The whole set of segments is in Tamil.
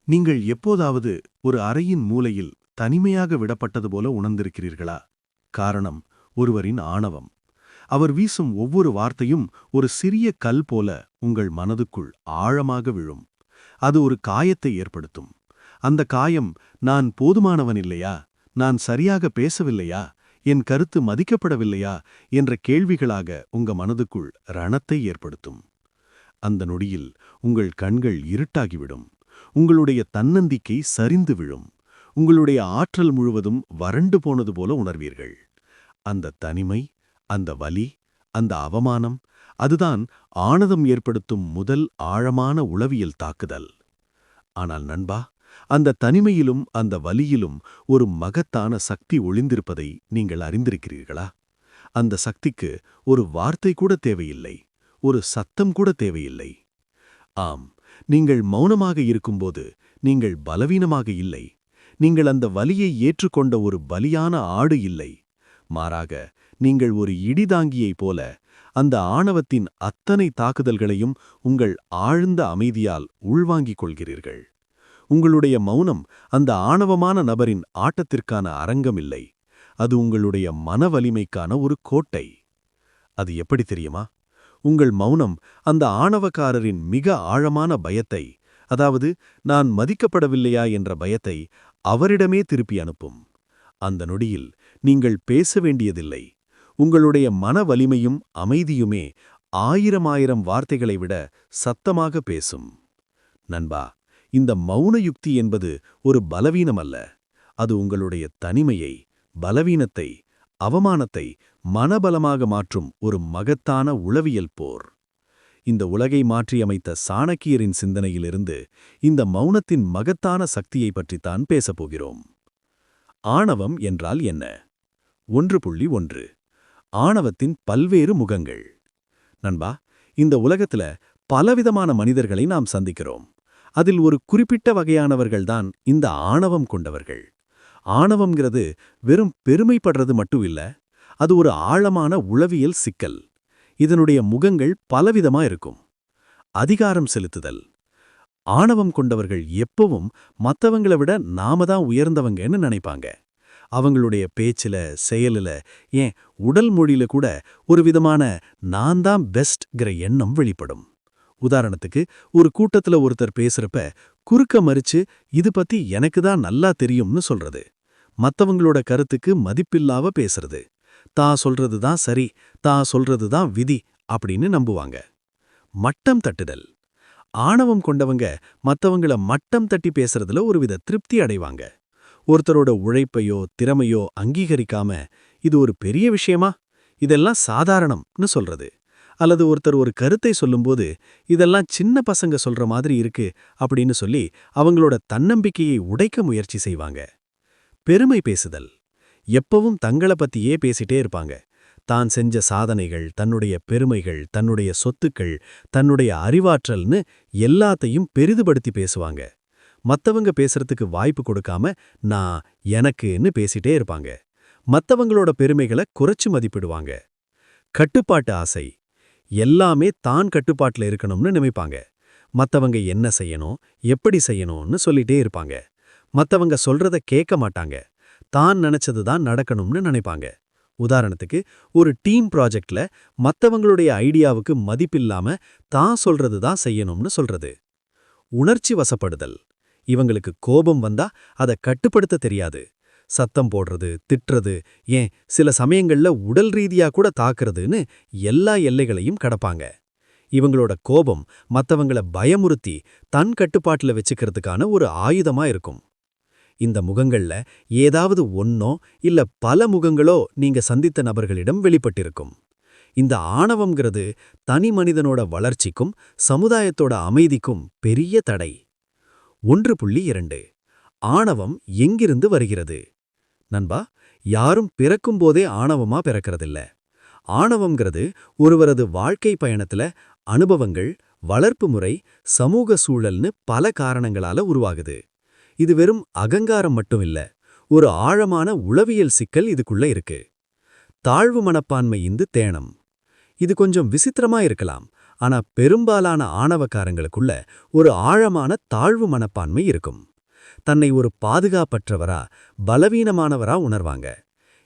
நீங்கள் எப்போதாவது ஒரு அறையின் மூலையில் தனிமையாக விடப்பட்டது போல உணர்ந்திருக்கிறீர்களா? காரணம் ஒருவரின் ஆணவம். அவர் வீசும் ஒவ்வொரு வார்த்தையும் ஒரு சிறிய கல் போல உங்கள் மனதுக்குள் ஆழமாக விழும். அது ஒரு காயத்தை ஏற்படுத்தும். அந்த காயம், நான் போதுமானவன் இல்லையா, நான் சரியாக பேசவில்லையா, என் கருத்து மதிக்கப்படவில்லையா என்ற கேள்விகளாக உங்க மனதுக்குள் ரணத்தை ஏற்படுத்தும். அந்த நொடியில் உங்கள் கண்கள் இருட்டாகிவிடும். உங்களுடைய தன்னந்திக்கை சரிந்து விழும். உங்களுடைய ஆற்றல் முழுவதும் வறண்டு போனது போல உணர்வீர்கள். அந்த தனிமை, அந்த வலி, அந்த அவமானம், அதுதான் ஆணவம் ஏற்படுத்தும் முதல் ஆழமான உளவியல் தாக்குதல். ஆனால் நண்பா, அந்த தனிமையிலும் அந்த வலியிலும் ஒரு மகத்தான சக்தி ஒளிந்திருப்பதை நீங்கள் அறிந்திருக்கிறீர்களா? அந்த சக்திக்கு ஒரு வார்த்தை கூட தேவையில்லை, ஒரு சத்தம் கூட தேவையில்லை. ஆம், நீங்கள் மௌனமாக இருக்கும்போது நீங்கள் பலவீனமாக இல்லை. நீங்கள் அந்த வலியை ஏற்றுக்கொண்ட ஒரு பலியான ஆடு இல்லை. மாறாக, நீங்கள் ஒரு இடிதாங்கியைப் போல அந்த ஆணவத்தின் அத்தனை தாக்குதல்களையும் உங்கள் ஆழ்ந்த அமைதியால் உள்வாங்கிக் கொள்கிறீர்கள். உங்களுடைய மௌனம் அந்த ஆணவமான நபரின் ஆட்டத்திற்கான அரங்கம் இல்லை. அது உங்களுடைய மன வலிமைக்கான ஒரு கோட்டை. அது எப்படி தெரியுமா? உங்கள் மௌனம் அந்த ஆணவக்காரரின் மிக ஆழமான பயத்தை, அதாவது நான் மதிக்கப்படவில்லையா என்ற பயத்தை, அவரிடமே திருப்பி அனுப்பும். அந்த நொடியில் நீங்கள் பேச வேண்டியதில்லை. உங்களுடைய மன வலிமையும் அமைதியுமே ஆயிரம் வார்த்தைகளை விட சத்தமாக பேசும். நண்பா, இந்த மௌன யுக்தி என்பது ஒரு பலவீனம் அல்ல. அது உங்களுடைய தனிமையை, பலவீனத்தை, அவமானத்தை மனபலமாக மாற்றும் ஒரு மகத்தான உளவியல் போர். இந்த உலகை மாற்றியமைத்த சாணக்கியரின் சிந்தனையிலிருந்து இந்த மௌனத்தின் மகத்தான சக்தியை பற்றித்தான் பேசப்போகிறோம். ஆணவம் என்றால் என்ன? 1.1 ஆணவத்தின் பல்வேறு முகங்கள். நண்பா, இந்த உலகத்துல பலவிதமான மனிதர்களை நாம் சந்திக்கிறோம். அதில் ஒரு குறிப்பிட்ட வகையானவர்கள்தான் இந்த ஆணவம் கொண்டவர்கள். ஆணவம்ங்கிறது வெறும் பெருமைப்படுறது மட்டும் இல்ல, அது ஒரு ஆழமான உளவியல் சிக்கல். இதனுடைய முகங்கள் பலவிதமா இருக்கும். அதிகாரம் செலுத்துதல். ஆணவம் கொண்டவர்கள் எப்பவும் மத்தவங்கள விட நாம தான் உயர்ந்தவங்கன்னு நினைப்பாங்க. அவங்களுடைய பேச்சில, செயலில, ஏன் உடல் மொழியில கூட ஒரு விதமான நான் தான் பெஸ்ட்ங்கிற எண்ணம் வெளிப்படும். உதாரணத்துக்கு, ஒரு கூட்டத்துல ஒருத்தர் பேசுறப்ப குறுக்க மறிச்சு இது பத்தி எனக்கு தான் நல்லா தெரியும்னு சொல்றது, மத்தவங்களோட கருத்துக்கு மதிப்பில்லாம பேசுறது, தான் சொல்றது தான் சரி, தான் சொல்றது தான் விதி அப்படின்னு நம்புவாங்க. மட்டம் தட்டுதல். ஆணவம் கொண்டவங்க மத்தவங்கள மட்டம் தட்டி பேசுறதுல ஒருவித திருப்தி அடைவாங்க. ஒருத்தரோட உழைப்பையோ திறமையோ அங்கீகரிக்காம இது ஒரு பெரிய விஷயமா, இதெல்லாம் சாதாரணம்னு சொல்றது. அல்லது ஒருத்தர் ஒரு கருத்தை சொல்லும்போது இதெல்லாம் சின்ன பசங்க சொல்ற மாதிரி இருக்கு அப்படின்னு சொல்லி அவங்களோட தன்னம்பிக்கையை உடைக்க முயற்சி செய்வாங்க. பெருமை பேசுதல். எப்பவும் தங்களை பத்தியே பேசிட்டே இருப்பாங்க. தான் செஞ்ச சாதனைகள், தன்னுடைய பெருமைகள், தன்னுடைய சொத்துக்கள், தன்னுடைய அறிவாற்றல்னு எல்லாத்தையும் பெரிதுபடுத்தி பேசுவாங்க. மத்தவங்க பேசுறதுக்கு வாய்ப்பு கொடுக்காம நான், எனக்குன்னு பேசிட்டே இருப்பாங்க. மத்தவங்களோட பெருமைகளை குறைச்சு மதிப்பிடுவாங்க. கட்டுப்பாட்டு ஆசை. எல்லாமே தான் கட்டுப்பாட்டுல இருக்கணும்னு நினைப்பாங்க. மத்தவங்க என்ன செய்யணும், எப்படி செய்யணும்னு சொல்லிட்டே இருப்பாங்க. மத்தவங்க சொல்றத கேட்க மாட்டாங்க. தான் நினைச்சதுதான் நடக்கணும்னு நினைப்பாங்க. உதாரணத்துக்கு, ஒரு டீம் ப்ராஜெக்ட்ல மத்தவங்களுடைய ஐடியாவுக்கு மதிப்பில்லாம தான் சொல்றது தான் செய்யணும்னு சொல்றது. உணர்ச்சி வசப்படுதல். இவங்களுக்கு கோபம் வந்தா அதை கட்டுப்படுத்த தெரியாது. சத்தம் போடுறது, திட்டுறது, ஏன் சில சமயங்கள்ல உடல் ரீதியா கூட தாக்குறதுன்னு எல்லா எல்லைகளையும் கடப்பாங்க. இவங்களோட கோபம் மத்தவங்கள பயமுறுத்தி தன் கட்டுப்பாட்டுல வச்சுக்கிறதுக்கான ஒரு ஆயுதமா இருக்கும். இந்த முகங்கள்ல ஏதாவது ஒன்னோ இல்ல பல முகங்களோ நீங்க சந்தித்த நபர்களிடம் வெளிப்பட்டிருக்கும். இந்த ஆணவம்ங்கிறது தனி மனிதனோட வளர்ச்சிக்கும் சமுதாயத்தோட அமைதிக்கும் பெரிய தடை. 1.2 ஆணவம் எங்கிருந்து வருகிறது? நண்பா, யாரும் பிறக்கும்போதே ஆணவமா பிறக்கிறதில்ல. ஆணவம்ங்கிறது ஒருவரது வாழ்க்கை பயணத்துல அனுபவங்கள், வளர்ப்பு முறை, சமூக சூழல்னு பல காரணங்களால உருவாகுது. இது வெறும் அகங்காரம் மட்டும் இல்ல, ஒரு ஆழமான உளவியல் சிக்கல் இதுக்குள்ள இருக்கு. தாழ்வு மனப்பான்மை தேணம். இது கொஞ்சம் விசித்திரமா இருக்கலாம். ஆனா பெரும்பாலான ஆணவக்காரங்களுக்குள்ள ஒரு ஆழமான தாழ்வு மனப்பான்மை இருக்கும். தன்னை ஒரு பாதுகாப்பற்றவரா, பலவீனமானவரா உணர்வாங்க.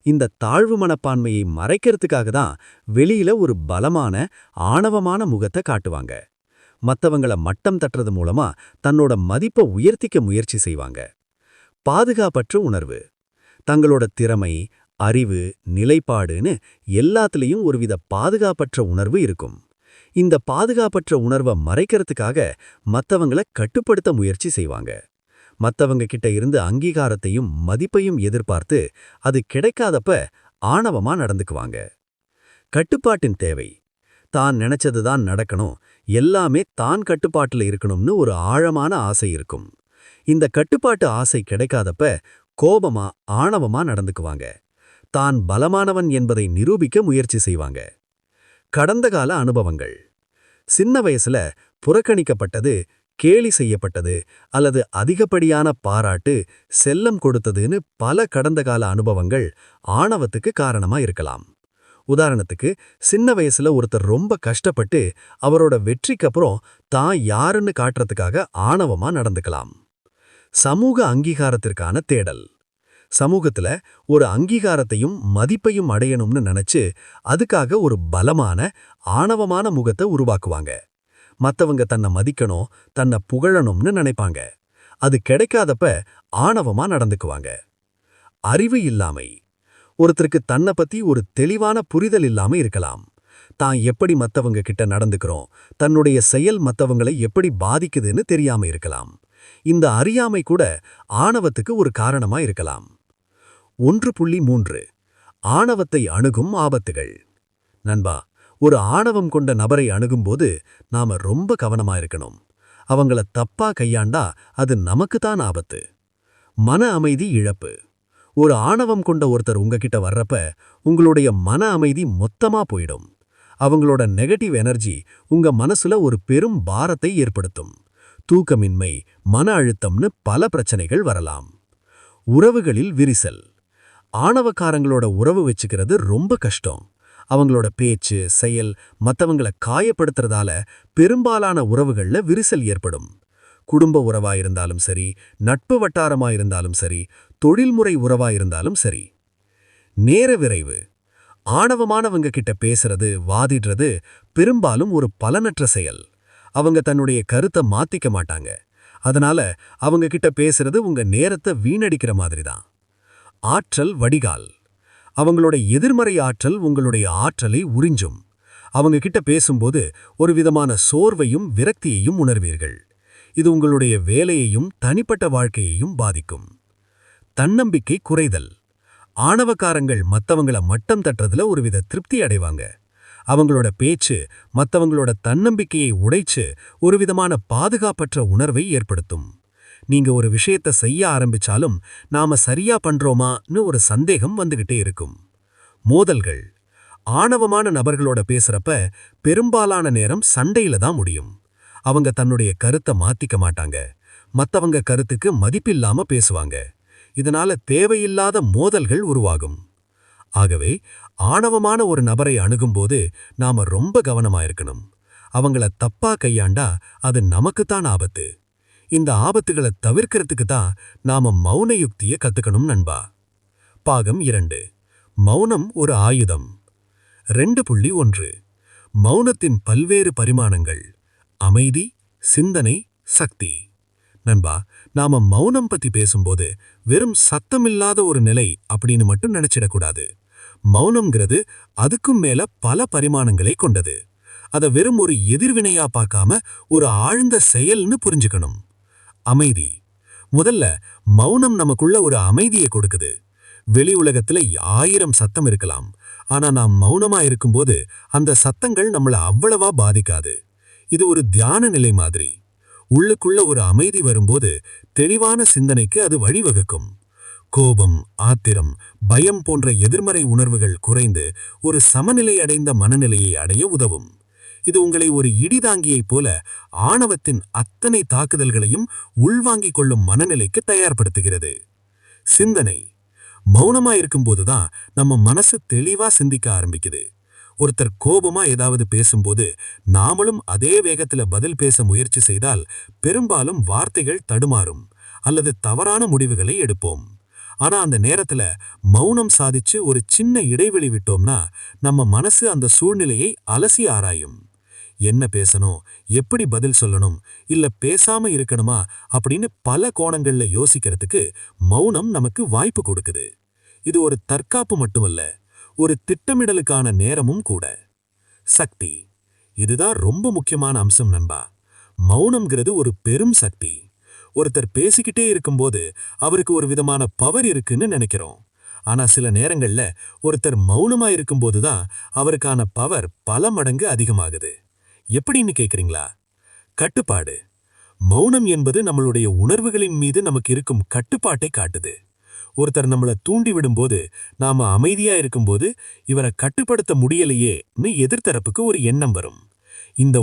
இந்த தாழ்வு மனப்பான்மையை மறைக்கிறதுக்காக தான் வெளியில ஒரு பலமான, ஆணவமான முகத்தை காட்டுவாங்க. மத்தவங்கள மட்டம் தட்டுறது மூலமா தன்னோட மதிப்பை உயர்த்திக்க முயற்சி செய்வாங்க. பாதுகாப்பற்ற உணர்வு. தங்களோட திறமை, அறிவு, நிலைப்பாடுன்னு எல்லாத்துலயும் ஒருவித பாதுகாப்பற்ற உணர்வு இருக்கும். இந்த பாதுகாப்பற்ற உணர்வை மறைக்கிறதுக்காக மத்தவங்கள கட்டுப்படுத்த முயற்சி செய்வாங்க. மத்தவங்க கிட்ட இருந்து அங்கீகாரத்தையும் மதிப்பையும் எதிர்பார்த்து அது கிடைக்காதப்ப ஆணவமா நடந்துக்குவாங்க. கட்டுப்பாட்டின் தேவை. தான் நினைச்சதுதான் நடக்கணும், எல்லாமே தான் கட்டுப்பாட்டுல இருக்கணும்னு ஒரு ஆழமான ஆசை இருக்கும். இந்த கட்டுப்பாட்டு ஆசை கிடைக்காதப்ப கோபமா, ஆணவமா நடந்துக்குவாங்க. தான் பலமானவன் என்பதை நிரூபிக்க முயற்சி செய்வாங்க. கடந்த கால அனுபவங்கள். சின்ன வயசுல புறக்கணிக்கப்பட்டது, கேலி செய்யப்பட்டது அல்லது அதிகப்படியான பாராட்டு, செல்லம் கொடுத்ததுன்னு பல கடந்த கால அனுபவங்கள் ஆணவத்துக்கு காரணமா இருக்கலாம். உதாரணத்துக்கு, சின்ன வயசுல ஒருத்தர் ரொம்ப கஷ்டப்பட்டு அவரோட வெற்றிக்கப்புறம் தான் யாருன்னு காட்டுறதுக்காக ஆணவமா நடந்துக்கலாம். சமூக அங்கீகாரத்திற்கான தேடல். சமூகத்துல ஒரு அங்கீகாரத்தையும் மதிப்பையும் அடையணும்னு நினைச்சு அதுக்காக ஒரு பலமான, ஆணவமான முகத்தை உருவாக்குவாங்க. மத்தவங்க தன்னை மதிக்கணும், தன்னை புகழணும்னு நினைப்பாங்க. அது கிடைக்காதப்ப ஆணவமா நடந்துக்குவாங்க. அறிவு இல்லாமை. ஒருத்தருக்கு தன்னை பத்தி ஒரு தெளிவான புரிதல் இல்லாம இருக்கலாம். தான் எப்படி மத்தவங்க கிட்ட நடந்துக்கிறோம், தன்னுடைய செயல் மத்தவங்களை எப்படி பாதிக்குதுன்னு தெரியாம இருக்கலாம். இந்த அறியாமை கூட ஆணவத்துக்கு ஒரு காரணமா இருக்கலாம். 1.3 ஆணவத்தை அணுகும் ஆபத்துகள். நண்பா, ஒரு ஆணவம் கொண்ட நபரை அணுகும்போது நாம ரொம்ப கவனமா இருக்கணும். அவங்கள தப்பா கையாண்டா அது நமக்குத்தான் ஆபத்து. மன அமைதி இழப்பு. ஒரு ஆணவம் கொண்ட ஒருத்தர் உங்ககிட்ட வர்றப்ப உங்களுடைய மன அமைதி மொத்தமா போயிடும். அவங்களோட நெகட்டிவ் எனர்ஜி உங்க மனசுல ஒரு பெரும் பாரத்தை ஏற்படுத்தும். தூக்கமின்மை, மன அழுத்தம்னு பல பிரச்சனைகள் வரலாம். உறவுகளில் விரிசல். ஆணவக்காரங்களோட உறவு வச்சுக்கிறது ரொம்ப கஷ்டம். அவங்களோட பேச்சு, செயல் மத்தவங்கள காயப்படுத்துறதால பெரும்பாலான உறவுகள்ல விரிசல் ஏற்படும். குடும்ப உறவாயிருந்தாலும் சரி, நட்பு வட்டாரமாயிருந்தாலும் சரி, தொழில்முறை உறவாயிருந்தாலும் சரி. நேர விரைவு. ஆணவமானவங்க கிட்ட பேசுறது, வாதிடுறது பெரும்பாலும் ஒரு பலனற்ற செயல். அவங்க தன்னுடைய கருத்தை மாத்திக்க மாட்டாங்க. அதனால அவங்க கிட்ட பேசுறது உங்க நேரத்தை வீணடிக்கிற மாதிரி தான். ஆற்றல் வடிகால். அவங்களோட எதிர்மறை ஆற்றல் உங்களுடைய ஆற்றலை உறிஞ்சும். அவங்க கிட்ட பேசும்போது ஒரு விதமான சோர்வையும் விரக்தியையும் உணர்வீர்கள். இது உங்களுடைய வேலையையும் தனிப்பட்ட வாழ்க்கையையும் பாதிக்கும். தன்னம்பிக்கை குறைதல். ஆணவக்காரங்கள் மத்தவங்கள மட்டம் தட்டுறதுல ஒருவித திருப்தி அடைவாங்க. அவங்களோட பேச்சு மத்தவங்களோட தன்னம்பிக்கையை உடைச்சு ஒரு விதமான பாதுகாப்பற்ற உணர்வை ஏற்படுத்தும். நீங்க ஒரு விஷயத்தை செய்ய ஆரம்பிச்சாலும் நாம சரியா பண்றோமான்னு ஒரு சந்தேகம் வந்துகிட்டே இருக்கும். மோதல்கள். ஆணவமான நபர்களோட பேசுறப்ப பெரும்பாலான நேரம் சண்டையில தான் முடியும். அவங்க தன்னுடைய கருத்தை மாத்திக்க மாட்டாங்க. மத்தவங்க கருத்துக்கு மதிப்பில்லாம பேசுவாங்க. இதனால தேவையில்லாத மோதல்கள் உருவாகும். ஆகவே ஆணவமான ஒரு நபரை அணுகும்போது நாம ரொம்ப கவனமா இருக்கணும். அவங்கள தப்பா கையாண்டா அது நமக்குத்தான் ஆபத்து. இந்த ஆபத்துகளை தவிர்க்கிறதுக்கு தான் நாம மௌன யுக்தியை கத்துக்கணும் நண்பா. பாகம் 2. மௌனம் ஒரு ஆயுதம். 2.1 மௌனத்தின் பல்வேறு பரிமாணங்கள். அமைதி, சிந்தனை, சக்தி. நண்பா, நாம மௌனம் பத்தி பேசும்போது வெறும் சத்தமில்லாத ஒரு நிலை அப்படின்னு மட்டும் நினைச்சிடக்கூடாது. மௌனம்ங்கிறது அதுக்கும் மேல பல பரிமாணங்களை கொண்டது. அதை வெறும் ஒரு எதிர்வினையா பார்க்காம ஒரு ஆழ்ந்த செயல்னு புரிஞ்சுக்கணும். அமைதி. முதல்ல மௌனம் நமக்குள்ள ஒரு அமைதியை கொடுக்குது. வெளி உலகத்துல 1000 சத்தம் இருக்கலாம். ஆனா நாம் மௌனமா இருக்கும்போது அந்த சத்தங்கள் நம்மள அவ்வளவா பாதிக்காது. இது ஒரு தியான நிலை மாதிரி. உள்ளுக்குள்ள ஒரு அமைதி வரும்போது தெளிவான சிந்தனைக்கு அது வழிவகுக்கும். கோபம், ஆத்திரம், பயம் போன்ற எதிர்மறை உணர்வுகள் குறைந்து ஒரு சமநிலை அடைந்த மனநிலையை அடைய உதவும். இது உங்களை ஒரு இடிதாங்கியைப் போல ஆணவத்தின் அத்தனை தாக்குதல்களையும் உள்வாங்கிக் கொள்ளும் மனநிலைக்கு தயார்படுத்துகிறது. சிந்தனை. மௌனமா இருக்கும்போதுதான் நம்ம மனசு தெளிவா சிந்திக்க ஆரம்பிக்குது. ஒருத்தர் கோபமா ஏதாவது பேசும்போது நாமளும் அதே வேகத்துல பதில் பேச முயற்சி செய்தால் பெரும்பாலும் வார்த்தைகள் தடுமாறும் அல்லது தவறான முடிவுகளை எடுப்போம். ஆனா அந்த நேரத்துல மௌனம் சாதிச்சு ஒரு சின்ன இடைவெளி விட்டோம்னா நம்ம மனசு அந்த சூழ்நிலையை அலசி ஆராயும். என்ன பேசணும், எப்படி பதில் சொல்லணும், இல்ல பேசாம இருக்கணுமா அப்படின்னு பல கோணங்கள்ல யோசிக்கிறதுக்கு மௌனம் நமக்கு வாய்ப்பு கொடுக்குது. இது ஒரு தற்காப்பு மட்டுமல்ல, ஒரு திட்டமிடலுக்கான நேரமும் கூட. சக்தி, இதுதான் ரொம்ப முக்கியமான அம்சம் நண்பா. மௌனம்ங்கிறது ஒரு பெரும் சக்தி. ஒருத்தர் பேசிக்கிட்டே இருக்கும்போது அவருக்கு ஒரு விதமான பவர் இருக்குன்னு நினைக்கிறோம். ஆனா சில நேரங்கள்ல ஒருத்தர் மௌனமா இருக்கும்போது தான் அவருக்கான பவர் பல மடங்கு அதிகமாகுது. எப்படின்னு கேக்குறீங்களா? கட்டுப்பாடு. மௌனம் என்பது நம்மளுடைய உணர்வுகளின் மீது நமக்கு இருக்கும் கட்டுப்பாட்டை காட்டுது. ஒருத்தர் நம்மள தூண்டி விடும்போது நாம அமைதியா இருக்கும்போது இவரை கட்டுப்படுத்த முடியலையேன்னு எதிர்த்தரப்புக்கு ஒரு எண்ணம் வரும். இந்த